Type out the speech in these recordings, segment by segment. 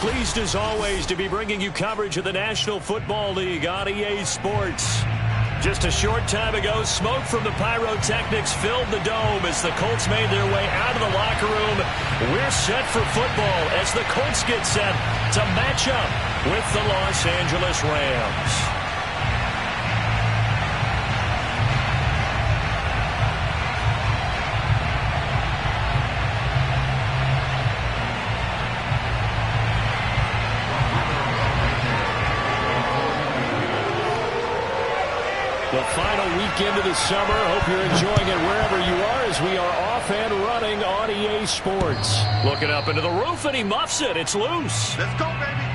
pleased as always to be bringing you coverage of the National Football League on EA Sports. Just a short time ago, smoke from the pyrotechnics filled the dome as the Colts made their way out of the locker room. We're set for football as the Colts get set to match up with the Los Angeles Rams. The final weekend of the summer. Hope you're enjoying it wherever you are as we are off and running on EA Sports. Looking up into the roof, and he muffs it. It's loose. Let's go, baby.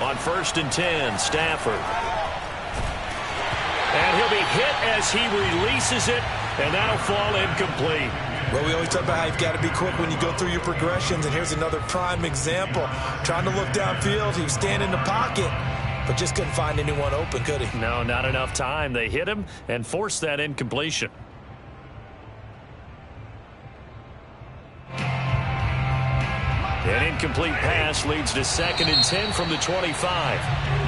On 1st and 10, Stafford. And he'll be hit as he releases it, and that'll fall incomplete. Well, we always talk about how you've got to be quick when you go through your progressions, and here's another prime example. Trying to look downfield, he was standing in the pocket, but just couldn't find anyone open, could he? No, not enough time. They hit him and forced that incompletion. An incomplete pass leads to 2nd and 10 from the 25.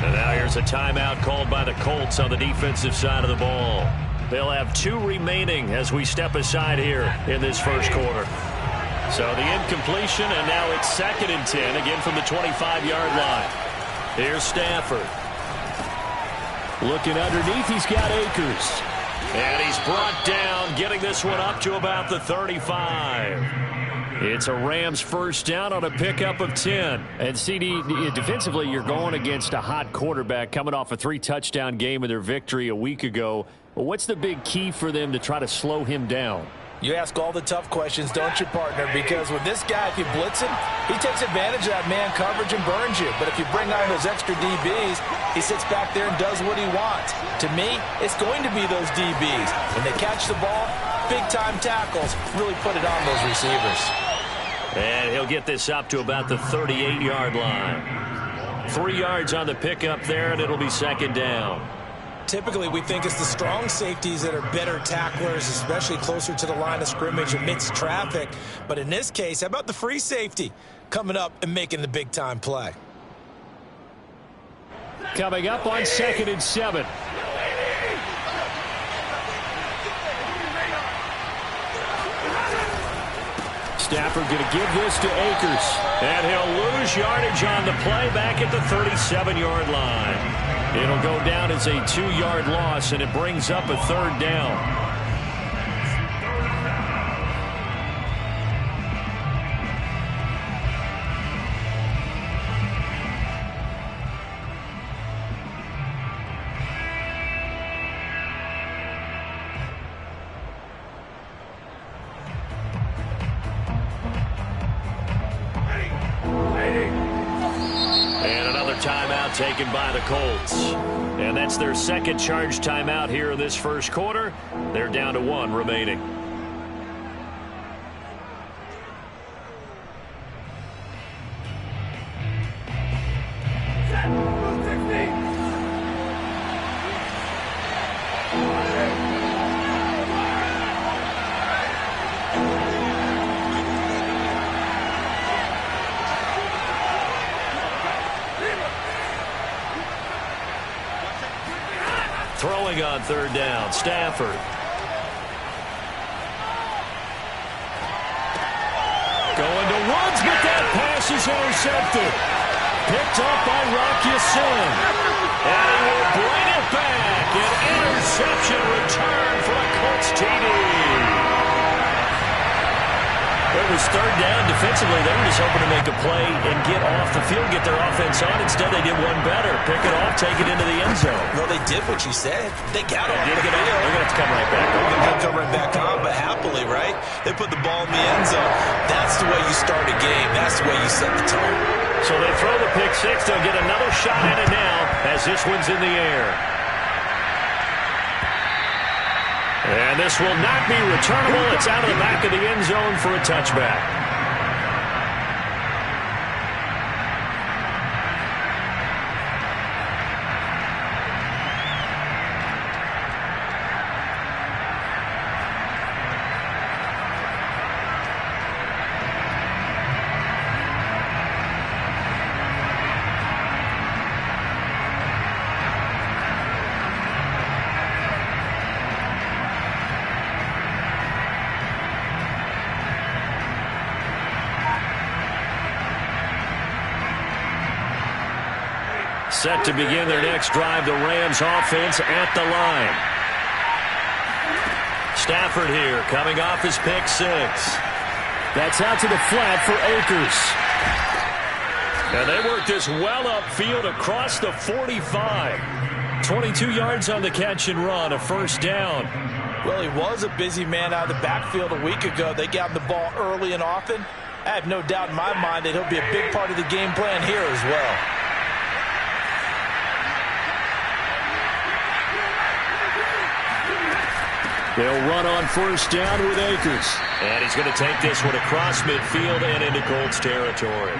And now here's a timeout called by the Colts on the defensive side of the ball. They'll have 2 remaining as we step aside here in this first quarter. So the incompletion, and now it's 2nd and 10, again from the 25-yard line. Here's Stafford. Looking underneath, he's got Akers. And he's brought down, getting this one up to about the 35. It's a Rams first down on a pickup of 10. And CD, defensively, you're going against a hot quarterback coming off a 3-touchdown game in their victory a week ago. Well, what's the big key for them to try to slow him down? You ask all the tough questions, don't you, partner? Because with this guy, if you blitz him, he takes advantage of that man coverage and burns you. But if you bring on those extra DBs, he sits back there and does what he wants. To me, it's going to be those DBs. When they catch the ball, big-time tackles really put it on those receivers. And he'll get this up to about the 38-yard line. 3 yards on the pickup there, and it'll be 2nd down. Typically, we think it's the strong safeties that are better tacklers, especially closer to the line of scrimmage amidst traffic. But in this case, how about the free safety coming up and making the big-time play? Coming up on 2nd and 7. Stafford going to give this to Akers. And he'll lose yardage on the play back at the 37-yard line. It'll go down as a 2-yard loss, and it brings up a 3rd down. Timeout taken by the Colts. And that's their 2nd charge timeout here in this first quarter. They're down to 1 remaining. Throwing on 3rd down, Stafford. Going to Woods, but that pass is intercepted. Picked up by Rocky Sin. And he will bring it back. An interception return for a Colts TD. It was 3rd down. Defensively, they were just hoping to make a play and get off the field, get their offense on. Instead, they did one better. Pick it off, take it into the end zone. Well, they did what you said. They got it. They're going to have to come right back on. They're going to come right back on, but happily, right? They put the ball in the end zone. That's the way you start a game. That's the way you set the tone. So they throw the pick six. They'll get another shot at it now as this one's in the air. And this will not be returnable. It's out of the back of the end zone for a touchback. Set to begin their next drive, the Rams offense at the line. Stafford here, coming off his pick six. That's out to the flat for Akers. And they work this well upfield across the 45. 22 yards on the catch and run, a first down. Well, he was a busy man out of the backfield a week ago. They got him the ball early and often. I have no doubt in my mind that he'll be a big part of the game plan here as well. They'll run on first down with Akers. And he's going to take this one across midfield and into Colts territory.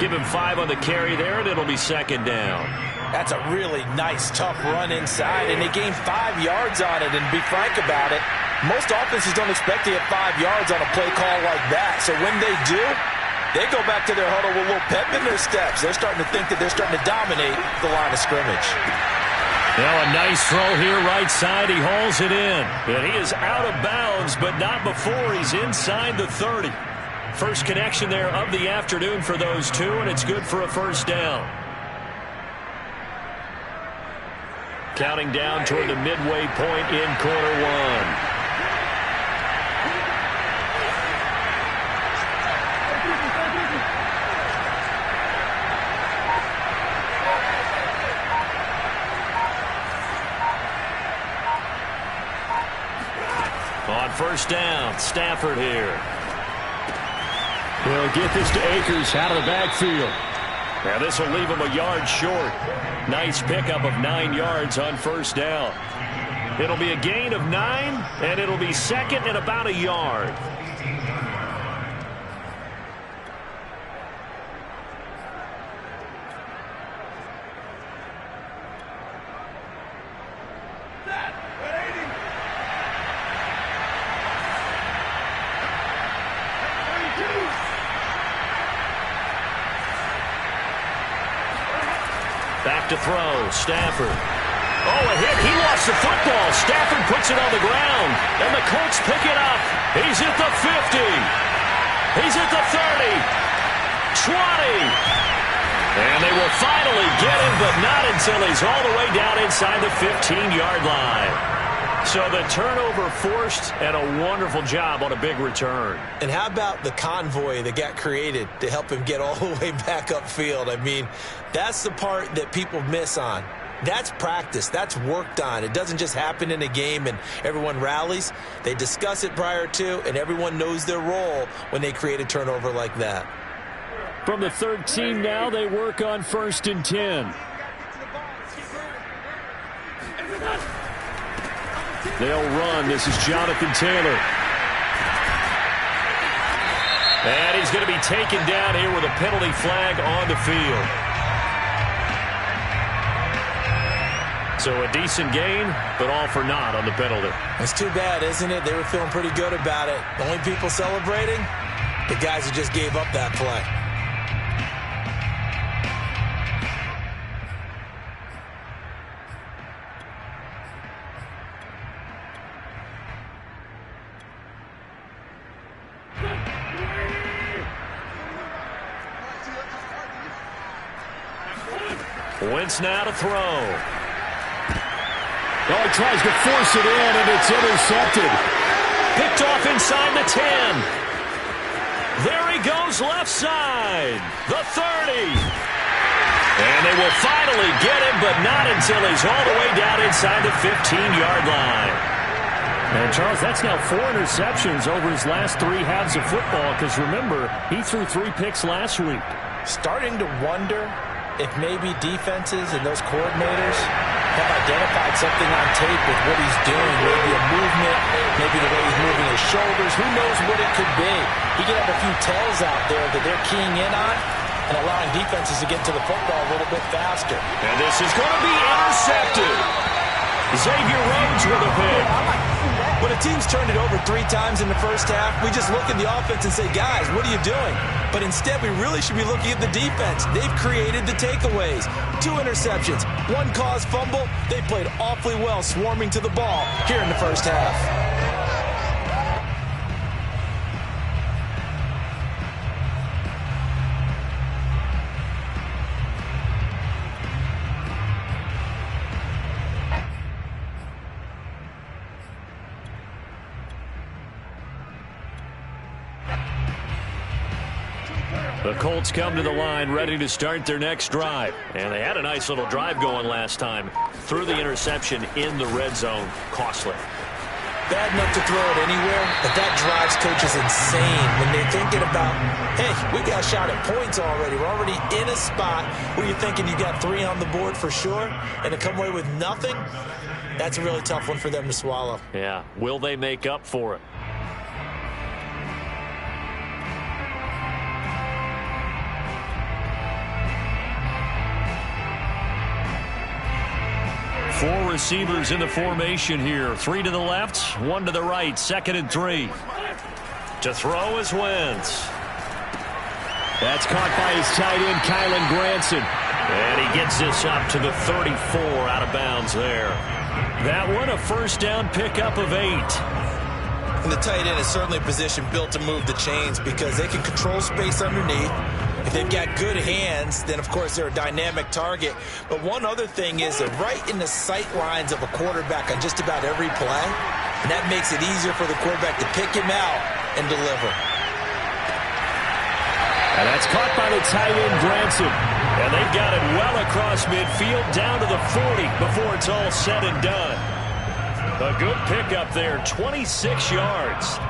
Give him 5 on the carry there, and it'll be second down. That's a really nice, tough run inside, and they gained 5 yards on it. And to be frank about it, most offenses don't expect to get 5 yards on a play call like that. So when they do, they go back to their huddle with a little pep in their steps. They're starting to think that they're starting to dominate the line of scrimmage. Now a nice throw here right side. He hauls it in. And he is out of bounds, but not before he's inside the 30. First connection there of the afternoon for those two, and it's good for a first down. Counting down toward the midway point in quarter one. On first down, Stafford here. He'll get this to Akers out of the backfield. Now this will leave him a yard short. Nice pickup of 9 yards on first down. It'll be a gain of 9, and it'll be second and about a yard. Back to throw, Stafford. Oh, a hit. He lost the football. Stafford puts it on the ground, and the Colts pick it up. He's at the 50. He's at the 30. 20. And they will finally get him, but not until he's all the way down inside the 15-yard line. So the turnover forced, and a wonderful job on a big return. And how about the convoy that got created to help him get all the way back upfield? I mean, that's the part that people miss on. That's practice. That's worked on. It doesn't just happen in a game and everyone rallies. They discuss it prior to, and everyone knows their role when they create a turnover like that. From the 13 now, they work on first and 10. They'll run. This is Jonathan Taylor. And he's going to be taken down here with a penalty flag on the field. So a decent gain, but all for naught on the penalty. It's too bad, isn't it? They were feeling pretty good about it. The only people celebrating, the guys who just gave up that play. Wentz now to throw. Oh, he tries to force it in, and it's intercepted. Picked off inside the 10. There he goes left side. The 30. And they will finally get him, but not until he's all the way down inside the 15-yard line. And, Charles, that's now 4 interceptions over his last 3 halves of football, because, remember, he threw 3 picks last week. Starting to wonder if maybe defenses and those coordinators have identified something on tape with what he's doing. Maybe a movement, maybe the way he's moving his shoulders. Who knows what it could be? He could have a few tells out there that they're keying in on and allowing defenses to get to the football a little bit faster. And this is going to be intercepted. Xavier Rhodes with a pick. When a team's turned it over 3 times in the first half, we just look at the offense and say, guys, what are you doing? But instead, we really should be looking at the defense. They've created the takeaways. 2 interceptions, 1 caused fumble. They played awfully well swarming to the ball here in the first half. The Colts come to the line ready to start their next drive. And they had a nice little drive going last time. Threw the interception in the red zone. Costly. Bad enough to throw it anywhere, but that drives coaches insane when they're thinking about, hey, we got a shot at points already. We're already in a spot where you're thinking you got 3 on the board for sure, and to come away with nothing, that's a really tough one for them to swallow. Yeah. Will they make up for it? Four receivers in the formation here. 3 to the left, 1 to the right. 2nd and 3. To throw is Wentz. That's caught by his tight end, Kylen Granson. And he gets this up to the 34 out of bounds there. That one a first down pickup of 8. And the tight end is certainly a position built to move the chains because they can control space underneath. If they've got good hands, then, of course, they're a dynamic target. But one other thing is they're right in the sight lines of a quarterback on just about every play. And that makes it easier for the quarterback to pick him out and deliver. And that's caught by the tight end, Granson. And they've got it well across midfield down to the 40 before it's all said and done. A good pickup there, 26 yards.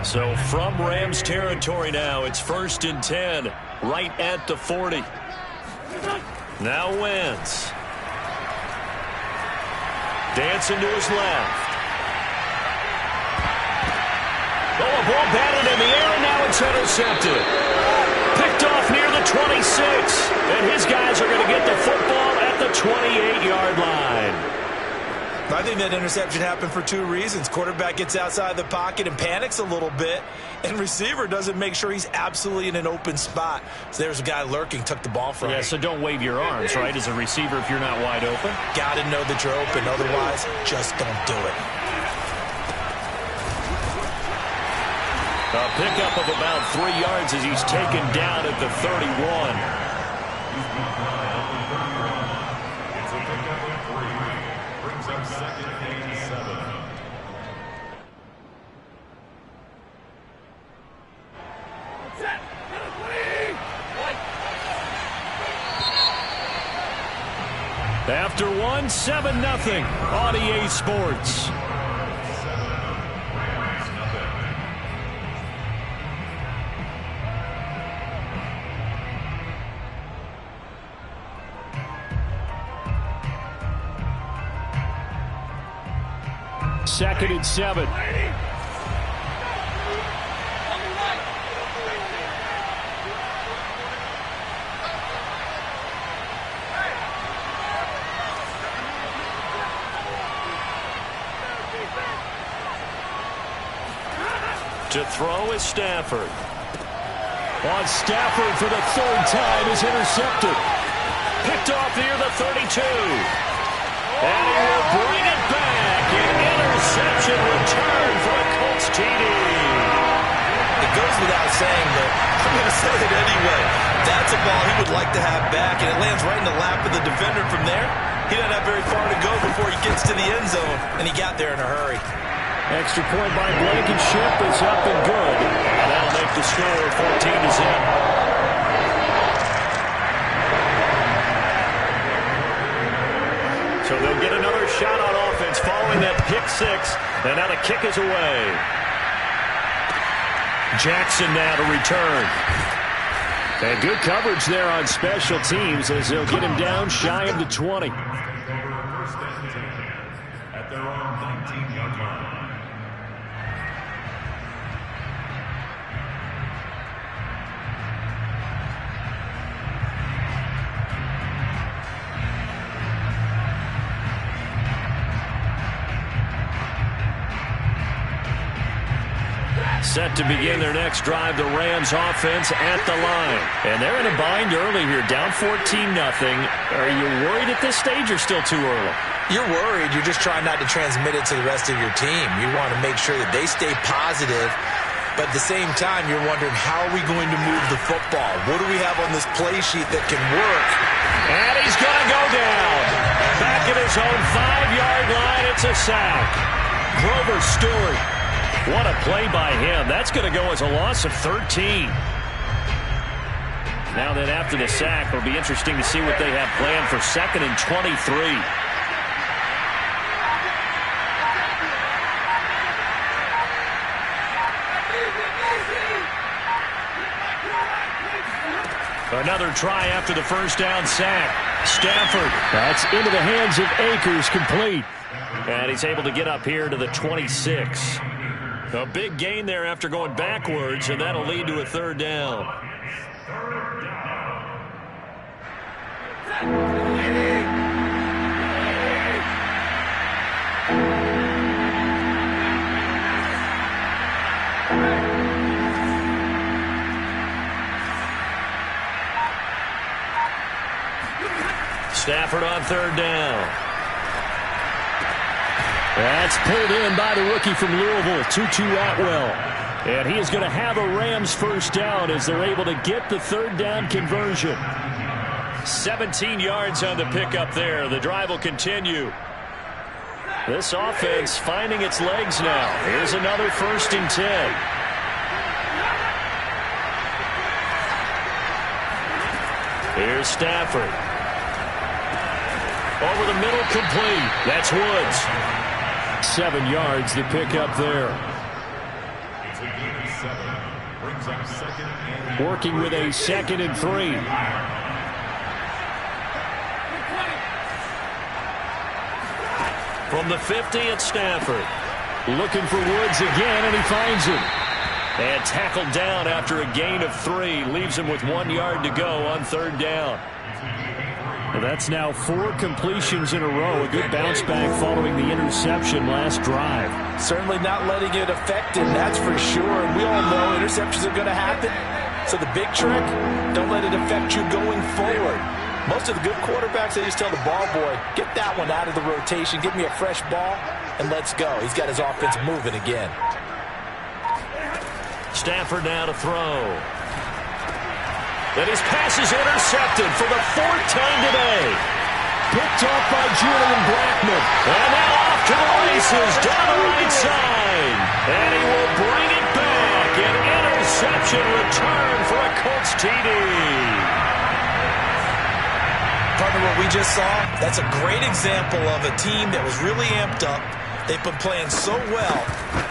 So from Rams territory now, it's 1st and 10, right at the 40. Now Wentz. Dancing to his left. Oh, a ball batted in the air, and now it's intercepted. Picked off near the 26. And his guys are going to get the football at the 28-yard line. I think that interception happened for 2 reasons. Quarterback gets outside the pocket and panics a little bit, and receiver doesn't make sure he's absolutely in an open spot. So there's a guy lurking, took the ball from him. Yeah, so don't wave your arms, right, as a receiver if you're not wide open. Got to know that you're open. Otherwise, just don't do it. A pickup of about 3 yards as he's taken down at the 31. After 1, 7-0 on EA Sports. Second and 7. To throw is Stafford. On Stafford for the 3rd time is intercepted. Picked off near the 32. And he will bring it back. An interception return for a Colts TD. It goes without saying, but I'm going to say it anyway. That's a ball he would like to have back, and it lands right in the lap of the defender from there. He doesn't have very far to go before he gets to the end zone, and he got there in a hurry. Extra point by Blankenship is up and good. And that'll make the score 14-0. So they'll get another another shot on offense following that pick six. And now the kick is away. Jackson now to return. And good coverage there on special teams as they'll get him down shy of the 20. At their own 19-yard line. Set to begin their next drive, the Rams offense at the line. And they're in a bind early here, down 14-0. Are you worried at this stage or still too early? You're worried. You're just trying not to transmit it to the rest of your team. You want to make sure that they stay positive. But at the same time, you're wondering, how are we going to move the football? What do we have on this play sheet that can work? And he's going to go down. Back at his own 5-yard line, it's a sack. Grover Stewart. What a play by him. That's going to go as a loss of 13. Now then, after the sack, it'll be interesting to see what they have planned for 2nd and 23. Another try after the first down sack. Stafford. That's into the hands of Akers, complete. And he's able to get up here to the 26. A big gain there after going backwards, and that'll lead to a 3rd down. Stafford on 3rd down. That's pulled in by the rookie from Louisville, Tutu Atwell. And he is going to have a Rams 1st down as they're able to get the 3rd down conversion. 17 yards on the pickup there. The drive will continue. This offense finding its legs now. Here's another 1st and 10. Here's Stafford. Over the middle, complete. That's Woods. 7 yards to pick up there. It's a gain of 7. Brings up 2nd and Working with a 2nd and 3. From the 50, it's Stafford. Looking for Woods again, and he finds him. And tackled down after a gain of 3. Leaves him with 1 yard to go on 3rd down. Well, that's now 4 completions in a row. A good bounce back following the interception last drive. Certainly not letting it affect him, that's for sure. And we all know interceptions are going to happen. So the big trick, don't let it affect you going forward. Most of the good quarterbacks, they just tell the ball boy, get that one out of the rotation, give me a fresh ball, and let's go. He's got his offense moving again. Stafford now to throw. And his pass is intercepted for the 4th time today. Picked off by Julian Blackmon. And now off to the races down the right side. And he will bring it back. An interception return for a Colts TD. Partner, what we just saw, that's a great example of a team that was really amped up. They've been playing so well,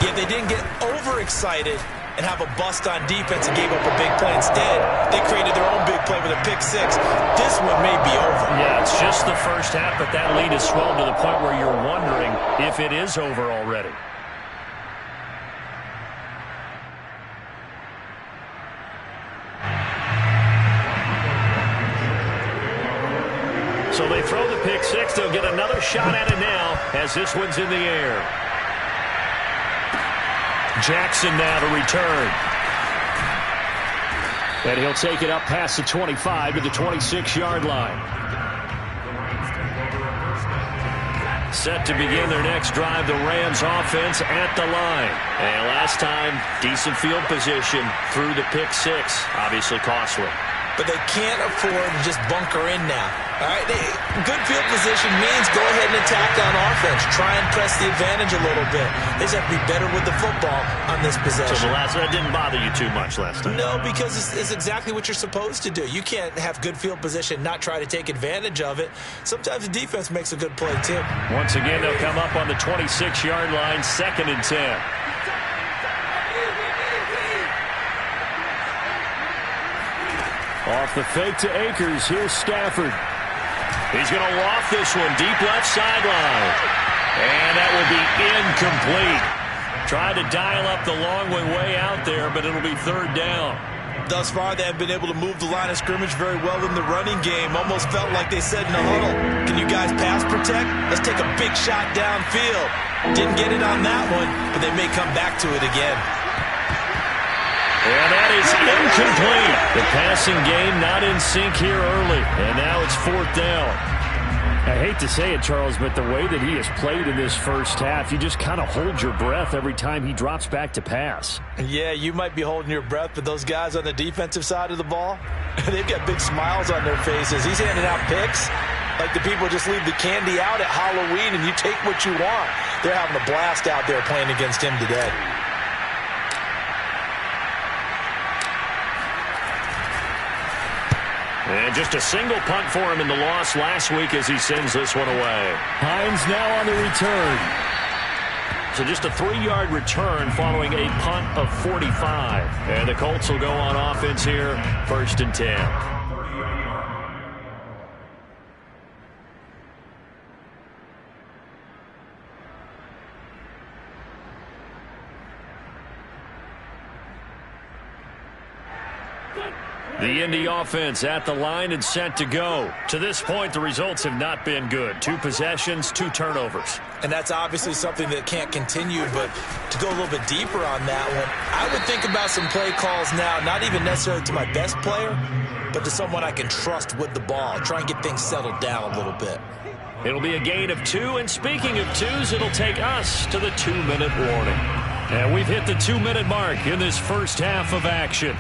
yet they didn't get overexcited and have a bust on defense and gave up a big play. Instead, they created their own big play with a pick 6. This one may be over. Yeah, it's just the first half, but that lead has swelled to the point where you're wondering if it is over already. So they throw the pick 6. They'll get another shot at it now as this one's in the air. Jackson now to return. And he'll take it up past the 25 to the 26-yard line. Set to begin their next drive, the Rams offense at the line. And last time, decent field position through the pick 6. Obviously costly. but they can't afford to just bunker in now. All right, good field position means go ahead and attack on offense. Try and press the advantage a little bit. They just have to be better with the football on this possession. So that didn't bother you too much last time? No, because it's exactly what you're supposed to do. You can't have good field position, not try to take advantage of it. Sometimes the defense makes a good play, too. Once again, they'll come up on the 26-yard line, 2nd and 10. Off the fake to Akers. Here's Stafford. He's going to loft this one deep left sideline. And that will be incomplete. Tried to dial up the long way out there, but it'll be 3rd down. Thus far, they have been able to move the line of scrimmage very well in the running game. Almost felt like they said in the huddle, can you guys pass protect? Let's take a big shot downfield. Didn't get it on that one, but they may come back to it again. And that is incomplete. The passing game not in sync here early. And now it's 4th down. I hate to say it, Charles, but the way that he has played in this first half, you just kind of hold your breath every time he drops back to pass. Yeah, you might be holding your breath, but those guys on the defensive side of the ball, they've got big smiles on their faces. He's handing out picks like the people just leave the candy out at Halloween and you take what you want. They're having a blast out there playing against him today. And just a single punt for him in the loss last week as he sends this one away. Hines now on the return. So just a 3-yard return following a punt of 45. And the Colts will go on offense here, 1st and 10. The Indy offense at the line and set to go. To this point, the results have not been good. 2 possessions, 2 turnovers. And that's obviously something that can't continue, but to go a little bit deeper on that one, I would think about some play calls now, not even necessarily to my best player, but to someone I can trust with the ball. Try and get things settled down a little bit. It'll be a gain of 2, and speaking of 2s, it'll take us to the 2-minute warning. And we've hit the 2-minute mark in this first half of action.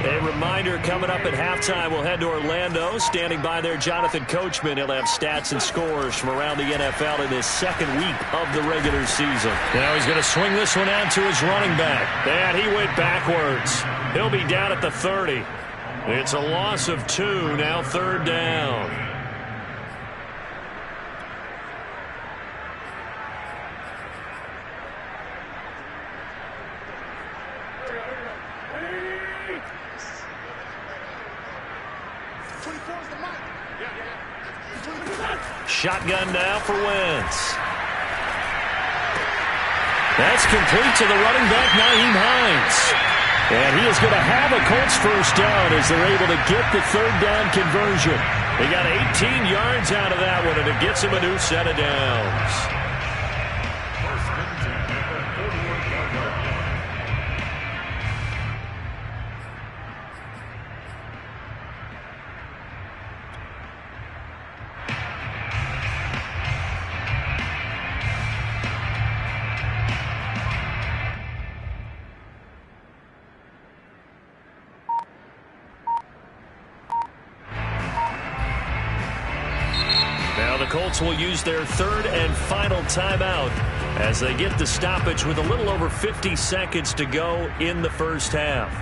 A reminder, coming up at halftime, we'll head to Orlando. Standing by there, Jonathan Coachman. He'll have stats and scores from around the NFL in his 2nd week of the regular season. Now he's going to swing this one out to his running back. And he went backwards. He'll be down at the 30. It's a loss of 2, now 3rd down. Shotgun now for Wentz. That's complete to the running back, Nyheim Hines. And he is going to have a Colts first down as they're able to get the 3rd down conversion. They got 18 yards out of that one, and it gets him a new set of downs. Colts will use their 3rd and final timeout as they get the stoppage with a little over 50 seconds to go in the first half.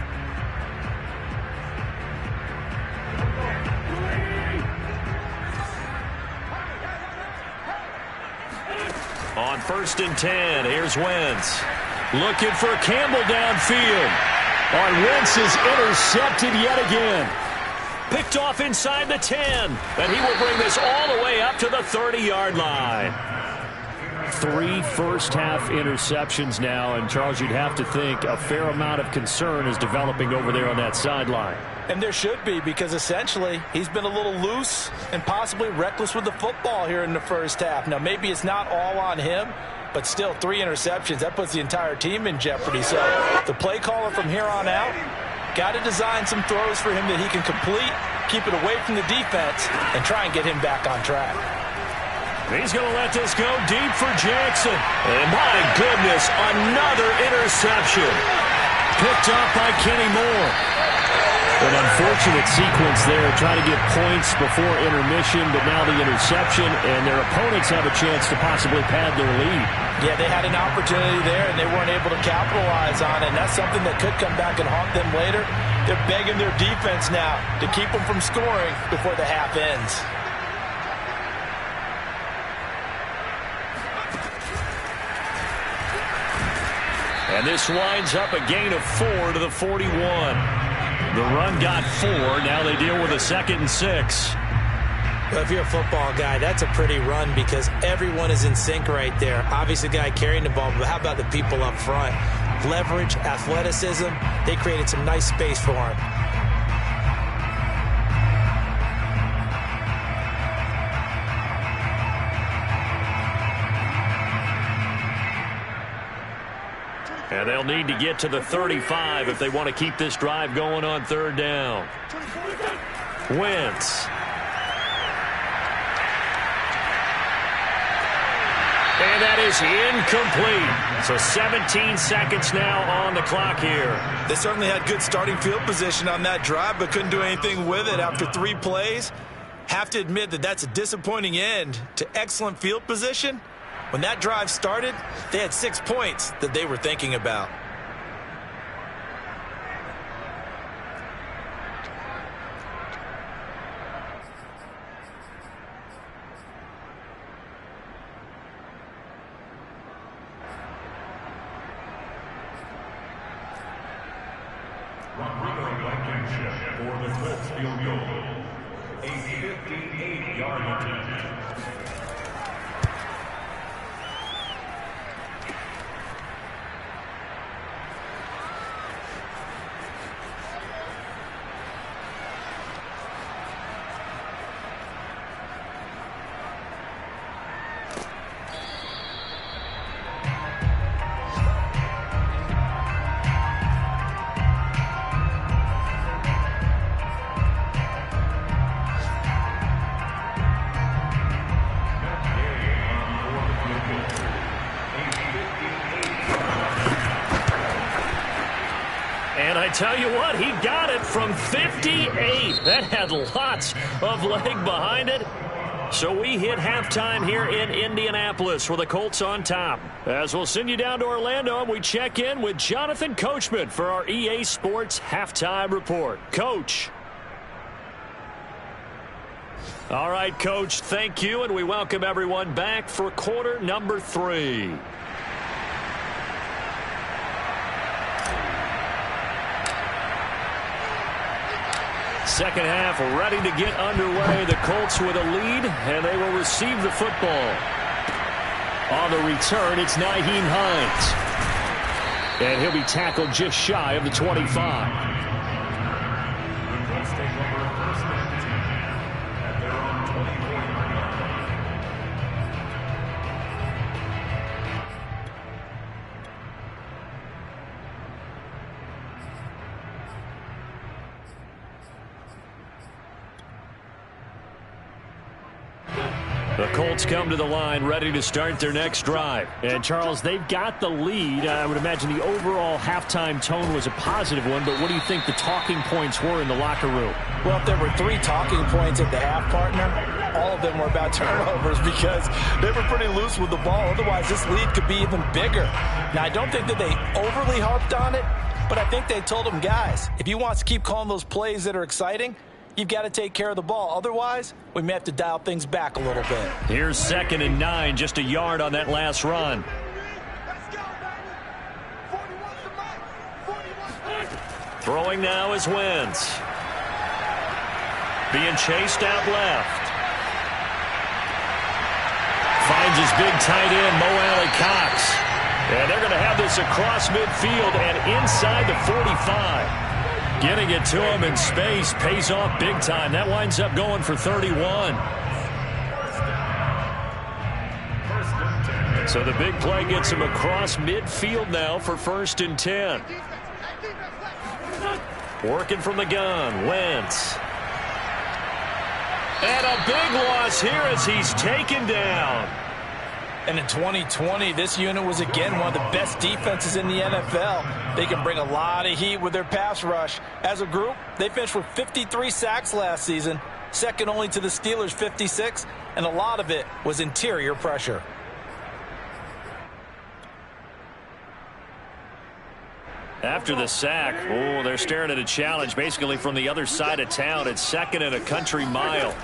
On 1st and 10, here's Wentz. Looking for Campbell downfield. On Wentz's intercepted yet again. Picked off inside the 10. And he will bring this all the way up to the 30-yard line. 3 first-half interceptions now. And, Charles, you'd have to think a fair amount of concern is developing over there on that sideline. And there should be, because essentially he's been a little loose and possibly reckless with the football here in the first half. Now, maybe it's not all on him, but still 3 interceptions. That puts the entire team in jeopardy. So the play caller from here on out got to design some throws for him that he can complete, keep it away from the defense, and try and get him back on track. He's going to let this go deep for Jackson. And my goodness, another interception. Picked up by Kenny Moore. An unfortunate sequence there, trying to get points before intermission, but now the interception, and their opponents have a chance to possibly pad their lead. Yeah, they had an opportunity there, and they weren't able to capitalize on it, and that's something that could come back and haunt them later. They're begging their defense now to keep them from scoring before the half ends. And this winds up a gain of 4 to the 41. The run got 4. Now they deal with a 2nd and 6. Well, if you're a football guy, that's a pretty run because everyone is in sync right there. Obviously, the guy carrying the ball, but how about the people up front? Leverage, athleticism, they created some nice space for him. And they'll need to get to the 35 if they want to keep this drive going on 3rd down. Wentz. And that is incomplete. So 17 seconds now on the clock here. They certainly had good starting field position on that drive, but couldn't do anything with it after 3 plays. Have to admit that that's a disappointing end to excellent field position. When that drive started, they had 6 points that they were thinking about. For the Colts field goal, a 58-yard attempt. And I tell you what, he got it from 58. That had lots of leg behind it. So we hit halftime here in Indianapolis with the Colts on top. As we'll send you down to Orlando, and we check in with Jonathan Coachman for our EA Sports Halftime Report. Coach. All right, Coach, thank you, and we welcome everyone back for quarter number 3. Second half ready to get underway. The Colts with a lead, and they will receive the football. On the return, it's Nyheim Hines. And he'll be tackled just shy of the 25. The Colts take over first and 10 at their own 24-yard line. The Colts come to the line ready to start their next drive. And, Charles, they've got the lead. I would imagine the overall halftime tone was a positive one, but what do you think the talking points were in the locker room? Well, if there were 3 talking points at the half, partner, all of them were about turnovers because they were pretty loose with the ball. Otherwise, this lead could be even bigger. Now, I don't think that they overly harped on it, but I think they told them, guys, if you want to keep calling those plays that are exciting, you've got to take care of the ball. Otherwise, we may have to dial things back a little bit. Here's 2nd and 9, just a yard on that last run. Throwing now is Wentz. Being chased out left. Finds his big tight end, Mo Alley-Cox. And they're going to have this across midfield and inside the 45. Getting it to him in space pays off big time. That winds up going for 31. So the big play gets him across midfield now for 1st and 10. Working from the gun, Wentz. And a big loss here as he's taken down. And in 2020, this unit was again one of the best defenses in the NFL. They can bring a lot of heat with their pass rush. As a group, they finished with 53 sacks last season, second only to the Steelers' 56, and a lot of it was interior pressure. After the sack, they're staring at a challenge basically from the other side of town. It's 2nd and a country mile.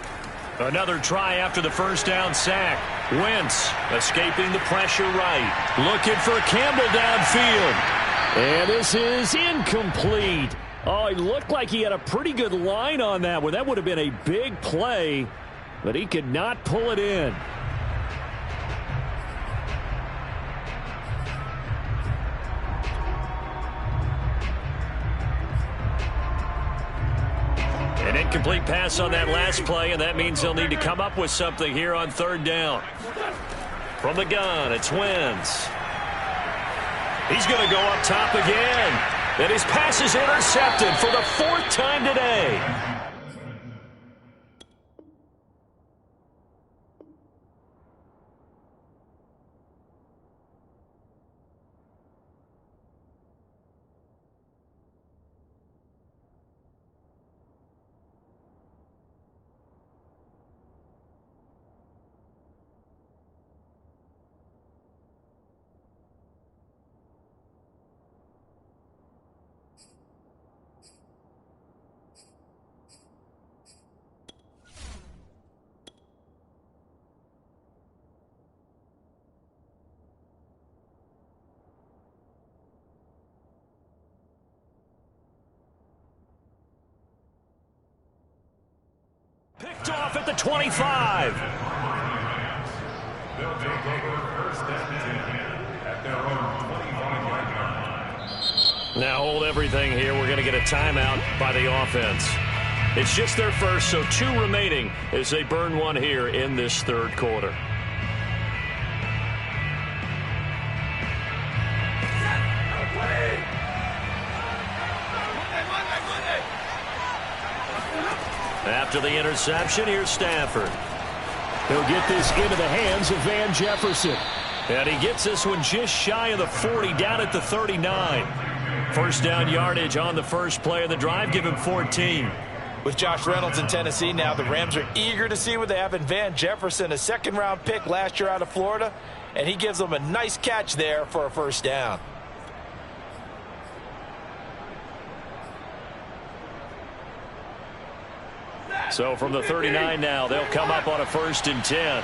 Another try after the first down sack. Wentz escaping the pressure right. Looking for Campbell downfield. And this is incomplete. Oh, it looked like he had a pretty good line on that one. That would have been a big play, but he could not pull it in. An incomplete pass on that last play, and that means they'll need to come up with something here on 3rd down. From the gun, it's Wentz. He's going to go up top again. And his pass is intercepted for the 4th time today. Picked off at the 25. They'll take over 1st and 10 at their own 25-yard line. Now hold everything here. We're going to get a timeout by the offense. It's just their first, so 2 remaining as they burn one here in this 3rd quarter. After the interception, here's Stafford. He'll get this into the hands of Van Jefferson. And he gets this one just shy of the 40, down at the 39. 1st down yardage on the first play of the drive, give him 14. With Josh Reynolds in Tennessee now, the Rams are eager to see what they have in Van Jefferson, a 2nd-round pick last year out of Florida, and he gives them a nice catch there for a 1st down. So from the 39 now, they'll come up on a 1st and 10.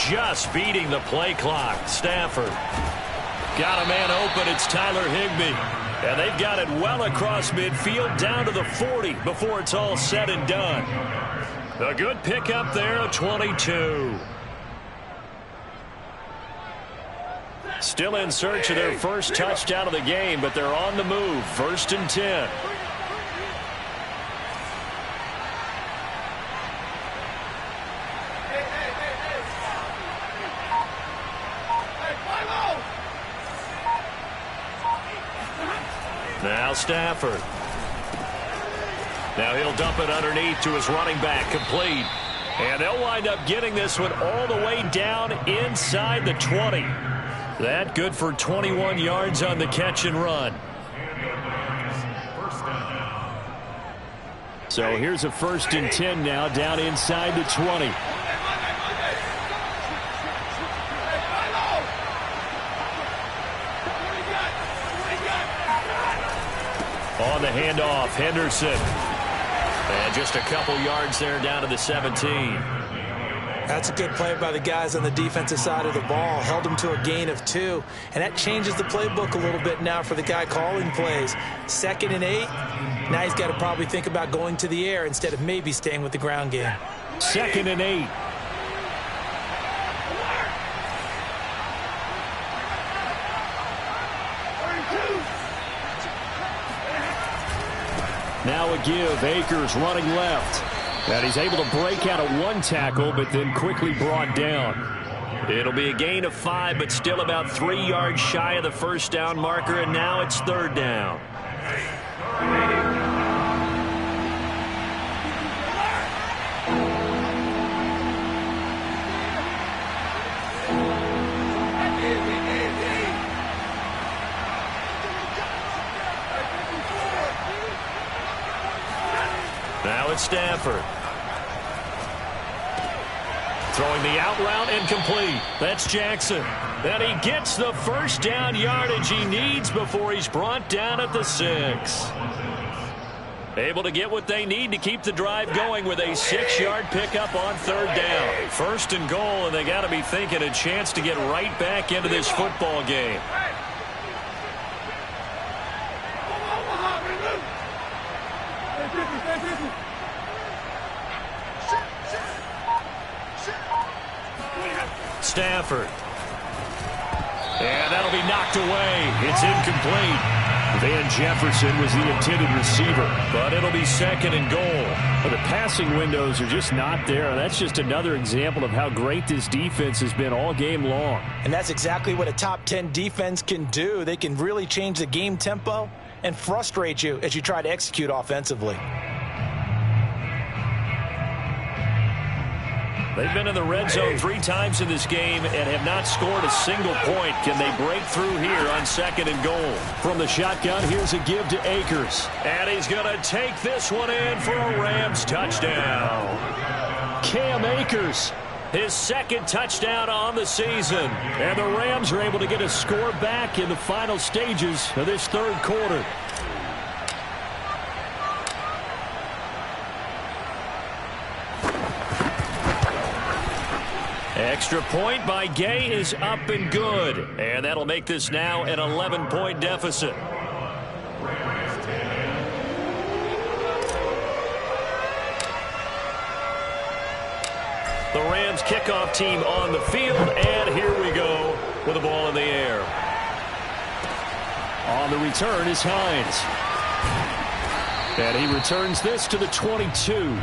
Just beating the play clock. Stafford got a man open. It's Tyler Higbee. And they've got it well across midfield down to the 40 before it's all said and done. A good pickup there, a 22. Still in search of their first touchdown of the game, but they're on the move. 1st and 10. Now Stafford. Now he'll dump it underneath to his running back, complete. And they'll wind up getting this one all the way down inside the 20. That good for 21 yards on the catch and run. So here's a 1st and 10 now, down inside the 20. On the handoff, Henderson. And just a couple yards there down to the 17. That's a good play by the guys on the defensive side of the ball. Held them to a gain of 2. And that changes the playbook a little bit now for the guy calling plays. 2nd and 8. Now he's got to probably think about going to the air instead of maybe staying with the ground game. 2nd and 8. Now a give. Akers running left. And he's able to break out of 1 tackle, but then quickly brought down. It'll be a gain of 5, but still about 3 yards shy of the first down marker, and now it's 3rd down. Now it's Stafford. Throwing the out route incomplete. That's Jackson. And he gets the first down yardage he needs before he's brought down at the 6. Able to get what they need to keep the drive going with a 6-yard pickup on 3rd down. 1st and goal, and they got to be thinking a chance to get right back into this football game. Stafford. And that'll be knocked away. It's incomplete. Van Jefferson was the intended receiver, but it'll be 2nd and goal. But the passing windows are just not there. That's just another example of how great this defense has been all game long. And that's exactly what a top 10 defense can do. They can really change the game tempo and frustrate you as you try to execute offensively. They've been in the red zone 3 times in this game and have not scored a single point. Can they break through here on 2nd and goal? From the shotgun, here's a give to Akers. And he's going to take this one in for a Rams touchdown. Cam Akers, his 2nd touchdown on the season. And the Rams are able to get a score back in the final stages of this 3rd quarter. Extra point by Gay is up and good. And that'll make this now an 11-point deficit. The Rams kickoff team on the field, and here we go with the ball in the air. On the return is Hines. And he returns this to the 22.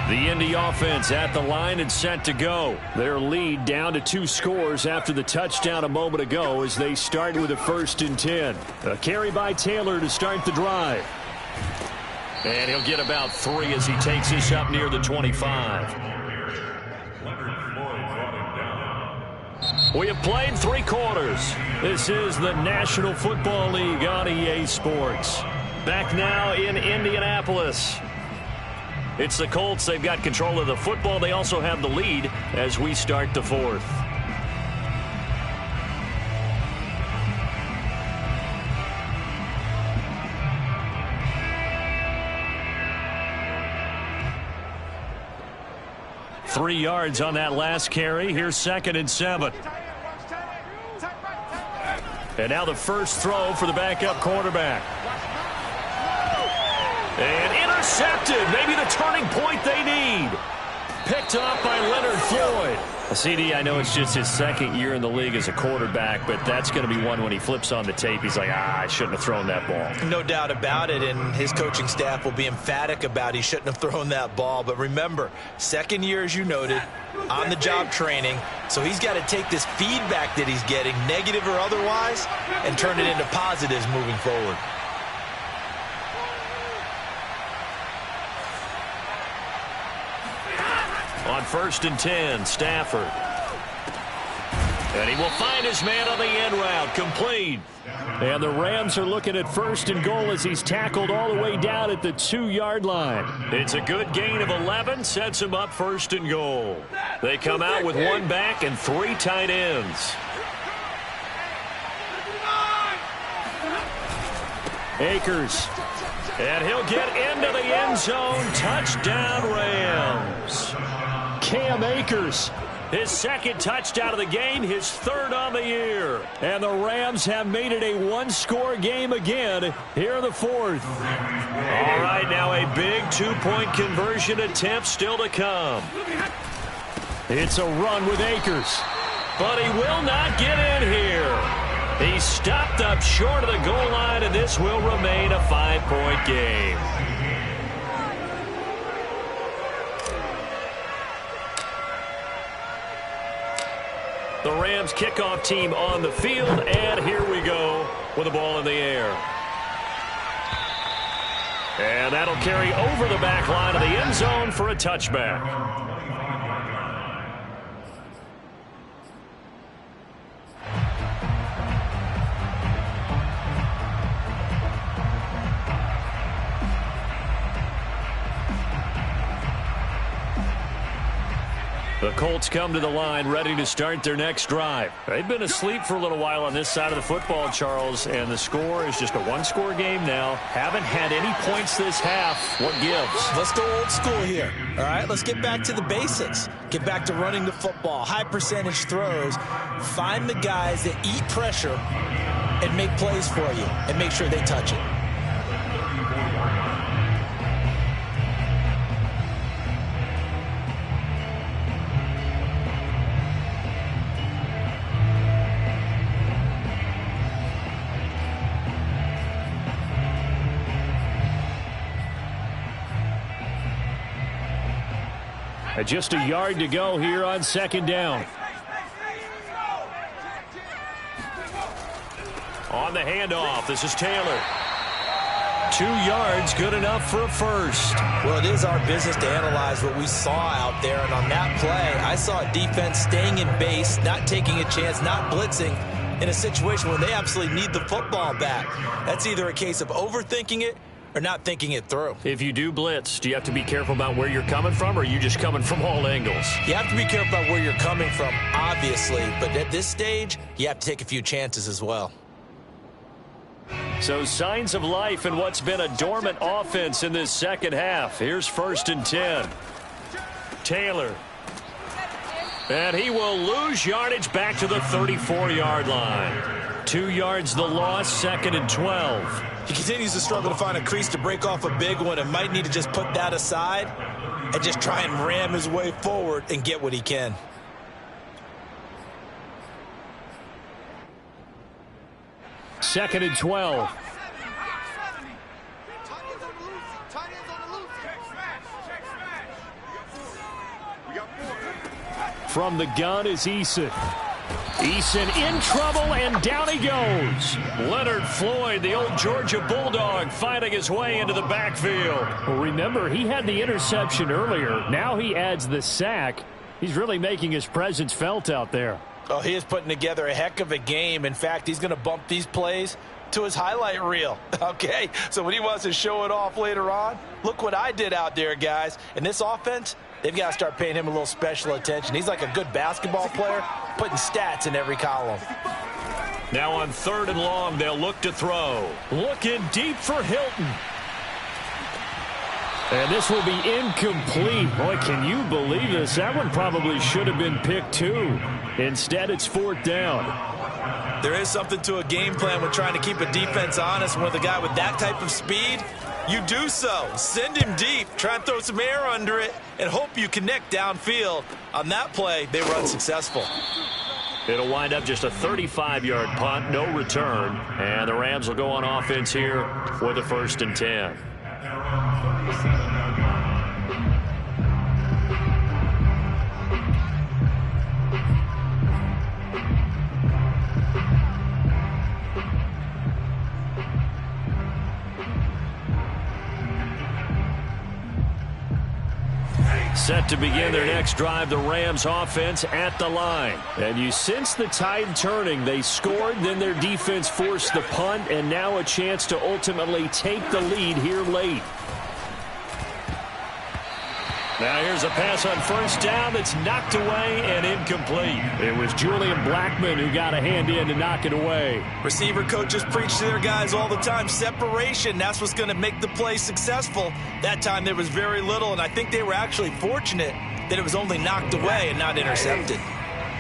The Indy offense at the line and set to go. Their lead down to 2 scores after the touchdown a moment ago as they start with a 1st and 10. A carry by Taylor to start the drive. And he'll get about 3 as he takes this up near the 25. We have played 3 quarters. This is the National Football League on EA Sports. Back now in Indianapolis. It's the Colts. They've got control of the football. They also have the lead as we start the 4th. Three yards on that last carry. Here's 2nd and 7. And now the first throw for the backup quarterback. And intercepted. Maybe the turning point they need. Picked off by Leonard Floyd. CD, I know it's just his 2nd year in the league as a quarterback, but that's going to be one when he flips on the tape. He's like, I shouldn't have thrown that ball. No doubt about it, and his coaching staff will be emphatic about he shouldn't have thrown that ball. But remember, 2nd year, as you noted, on-the-job training. So he's got to take this feedback that he's getting, negative or otherwise, and turn it into positives moving forward. On 1st and 10, Stafford. And he will find his man on the end route. Complete. And the Rams are looking at 1st and goal as he's tackled all the way down at the 2-yard line. It's a good gain of 11. Sets him up 1st and goal. They come out with 1 back and 3 tight ends. Akers. And he'll get into the end zone. Touchdown, Rams. Cam Akers. His 2nd touchdown of the game, his 3rd on the year. And the Rams have made it a 1-score game again here in the 4th. All right, now a big 2-point conversion attempt still to come. It's a run with Akers. But he will not get in here. He's stopped up short of the goal line, and this will remain a 5-point game. The Rams kickoff team on the field, and here we go with the ball in the air. And that'll carry over the back line of the end zone for a touchback. The Colts come to the line ready to start their next drive. They've been asleep for a little while on this side of the football, Charles, and the score is just a 1-score game now. Haven't had any points this half. What gives? Let's go old school here. All right, let's get back to the basics. Get back to running the football, high percentage throws. Find the guys that eat pressure and make plays for you and make sure they touch it. Just a yard to go here on 2nd down. On the handoff, this is Taylor. 2 yards, good enough for a 1st. Well, it is our business to analyze what we saw out there, and on that play, I saw a defense staying in base, not taking a chance, not blitzing in a situation where they absolutely need the football back. That's either a case of overthinking it or not thinking it through. If you do blitz, do you have to be careful about where you're coming from, or are you just coming from all angles? You have to be careful about where you're coming from, obviously, but at this stage, you have to take a few chances as well. So signs of life in what's been a dormant offense in this 2nd half. Here's 1st and 10. Taylor. And he will lose yardage back to the 34-yard line. 2 yards the loss, 2nd and 12. He continues to struggle to find a crease to break off a big one and might need to just put that aside and just try and ram his way forward and get what he can. Second and 12. From the gun is Eason. Eason in trouble, and down he goes. Leonard Floyd, the old Georgia Bulldog, fighting his way into the backfield. Well, remember, he had the interception earlier. Now he adds the sack. He's really making his presence felt out there. Oh, he is putting together a heck of a game. In fact, he's going to bump these plays to his highlight reel. Okay, so when he wants to show it off later on, look what I did out there, guys. And this offense, they've got to start paying him a little special attention. He's like a good basketball player, putting stats in every column. Now on 3rd and long, they'll look to throw. Looking deep for Hilton. And this will be incomplete. Boy, can you believe this? That one probably should have been picked too. Instead, it's 4th down. There is something to a game plan with trying to keep a defense honest. With a guy with that type of speed, you do so. Send him deep. Try and throw some air under it and hope you connect downfield. On that play, they were unsuccessful. It'll wind up just a 35-yard punt, no return. And the Rams will go on offense here for the 1st and 10. Set to begin their next drive, the Rams offense at the line. And you sense the tide turning. They scored, then their defense forced the punt, and now a chance to ultimately take the lead here late. Now here's a pass on first down that's knocked away and incomplete. It was Julian Blackman who got a hand in to knock it away. Receiver coaches preach to their guys all the time. Separation, that's what's going to make the play successful. That time there was very little, and I think they were actually fortunate that it was only knocked away and not intercepted.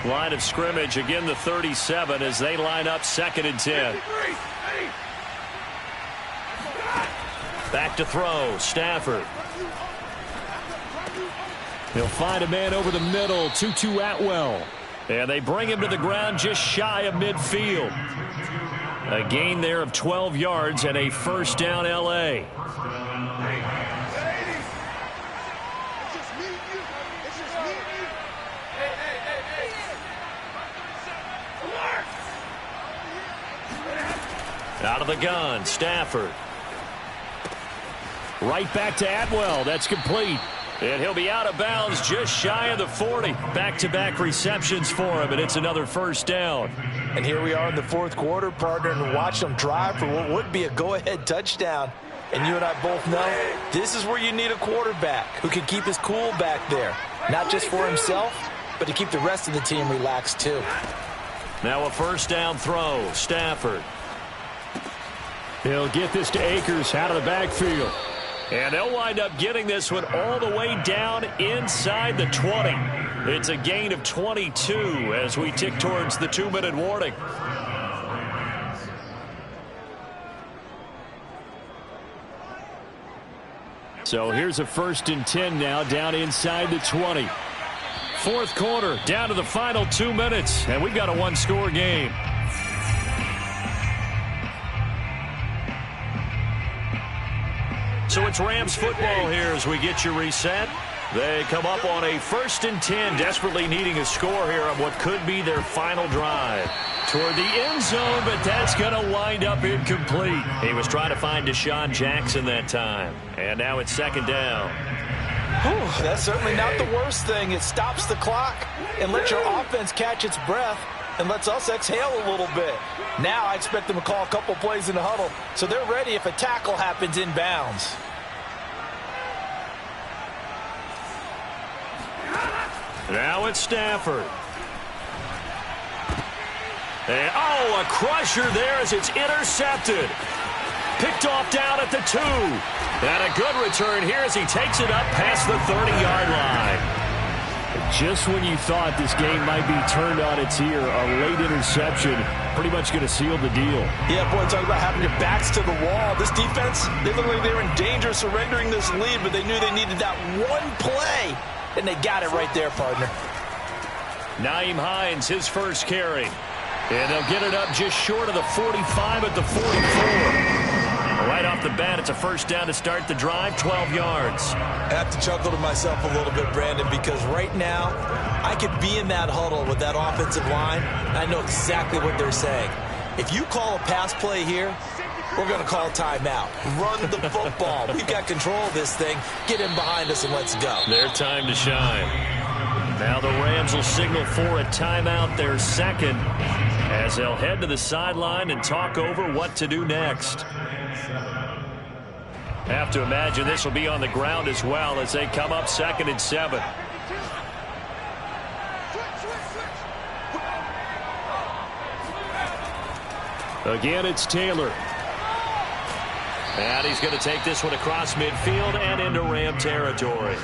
Line of scrimmage, again the 37 as they line up 2nd and 10. Back to throw, Stafford. He'll find a man over the middle, Tutu Atwell. And they bring him to the ground just shy of midfield. A gain there of 12 yards and a first down L.A. Out of the gun, Stafford. Right back to Atwell. That's complete. And he'll be out of bounds just shy of the 40. Back-to-back receptions for him, and it's another first down. And here we are in the 4th quarter, partner, and watch them drive for what would be a go-ahead touchdown. And you and I both know this is where you need a quarterback who can keep his cool back there. Not just for himself, but to keep the rest of the team relaxed too. Now a first down throw, Stafford. He'll get this to Akers out of the backfield. And they'll wind up getting this one all the way down inside the 20. It's a gain of 22 as we tick towards the 2-minute warning. So here's a 1st and 10 now down inside the 20. 4th quarter, down to the final 2 minutes, and we've got a one-score game. So it's Rams football here as we get you reset. They come up on a 1st and 10, desperately needing a score here on what could be their final drive. Toward the end zone, but that's going to wind up incomplete. He was trying to find Deshaun Jackson that time. And now it's 2nd down. Whew, that's certainly not the worst thing. It stops the clock and lets your offense catch its breath and lets us exhale a little bit. Now I expect them to call a couple plays in the huddle so they're ready if a tackle happens inbounds. Now it's Stafford. And, oh, a crusher there as it's intercepted. Picked off down at the 2. And a good return here as he takes it up past the 30-yard line. Just when you thought this game might be turned on its ear, a late interception pretty much going to seal the deal. Yeah, boy, talk about having your backs to the wall. This defense, they look like they were in danger of surrendering this lead, but they knew they needed that one play, and they got it right there, partner. Nyheim Hines, his first carry. And they'll get it up just short of the 45 at the 44. Right off the bat, it's a first down to start the drive, 12 yards. I have to chuckle to myself a little bit, Brandon, because right now I could be in that huddle with that offensive line. I know exactly what they're saying. If you call a pass play here, we're going to call timeout. Run the football. We've got control of this thing. Get in behind us and let's go. Their time to shine. Now the Rams will signal for a timeout, their second, as they'll head to the sideline and talk over what to do next. Have to imagine this will be on the ground as well as they come up 2nd and 7. Again, it's Taylor. And he's going to take this one across midfield and into Ram territory.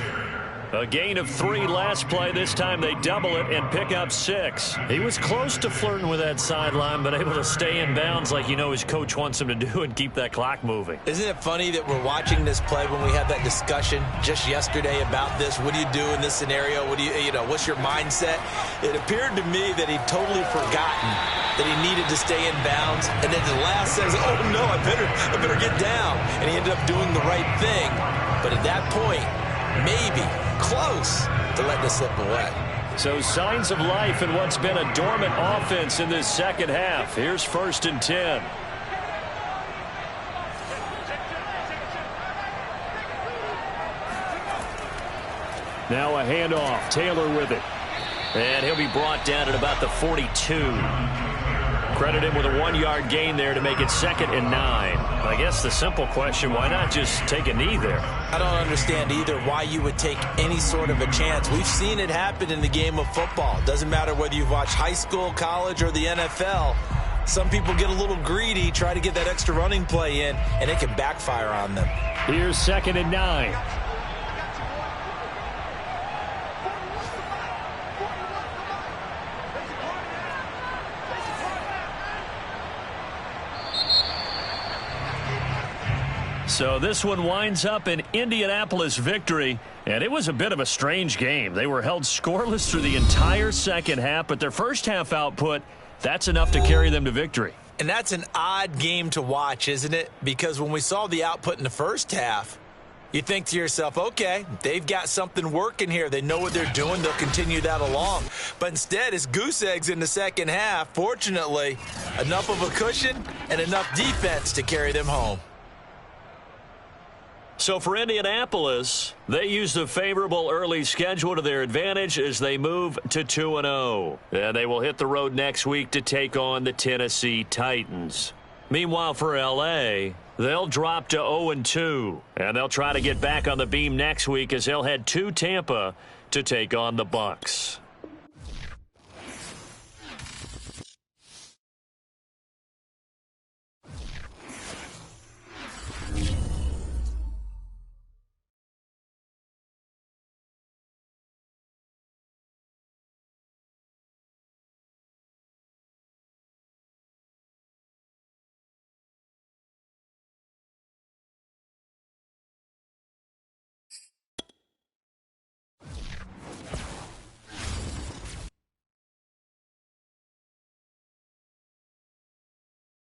A gain of 3 last play. This time they double it and pick up 6. He was close to flirting with that sideline, but able to stay in bounds like you know his coach wants him to do and keep that clock moving. Isn't it funny that we're watching this play when we had that discussion just yesterday about this? What do you do in this scenario? What do you know, what's your mindset? It appeared to me that he'd totally forgotten that he needed to stay in bounds. And then the last says, oh no, I better get down. And he ended up doing the right thing. But at that point, maybe close to letting it slip away. So signs of life in what's been a dormant offense in this second half. Here's 1st and 10. Now a handoff. Taylor with it. And he'll be brought down at about the 42. Credit him with a 1-yard gain there to make it 2nd and 9. I guess the simple question, why not just take a knee there? I don't understand either why you would take any sort of a chance. We've seen it happen in the game of football. Doesn't matter whether you've watched high school, college, or the NFL. Some people get a little greedy, try to get that extra running play in, and it can backfire on them. Here's 2nd and 9. So this one winds up an Indianapolis victory, and it was a bit of a strange game. They were held scoreless through the entire second half, but their first half output, that's enough to carry them to victory. And that's an odd game to watch, isn't it? Because when we saw the output in the first half, you think to yourself, okay, they've got something working here. They know what they're doing. They'll continue that along. But instead, it's goose eggs in the second half. Fortunately, enough of a cushion and enough defense to carry them home. So for Indianapolis, they use the favorable early schedule to their advantage as they move to 2-0. And they will hit the road next week to take on the Tennessee Titans. Meanwhile, for L.A., they'll drop to 0-2. And they'll try to get back on the beam next week as they'll head to Tampa to take on the Bucs.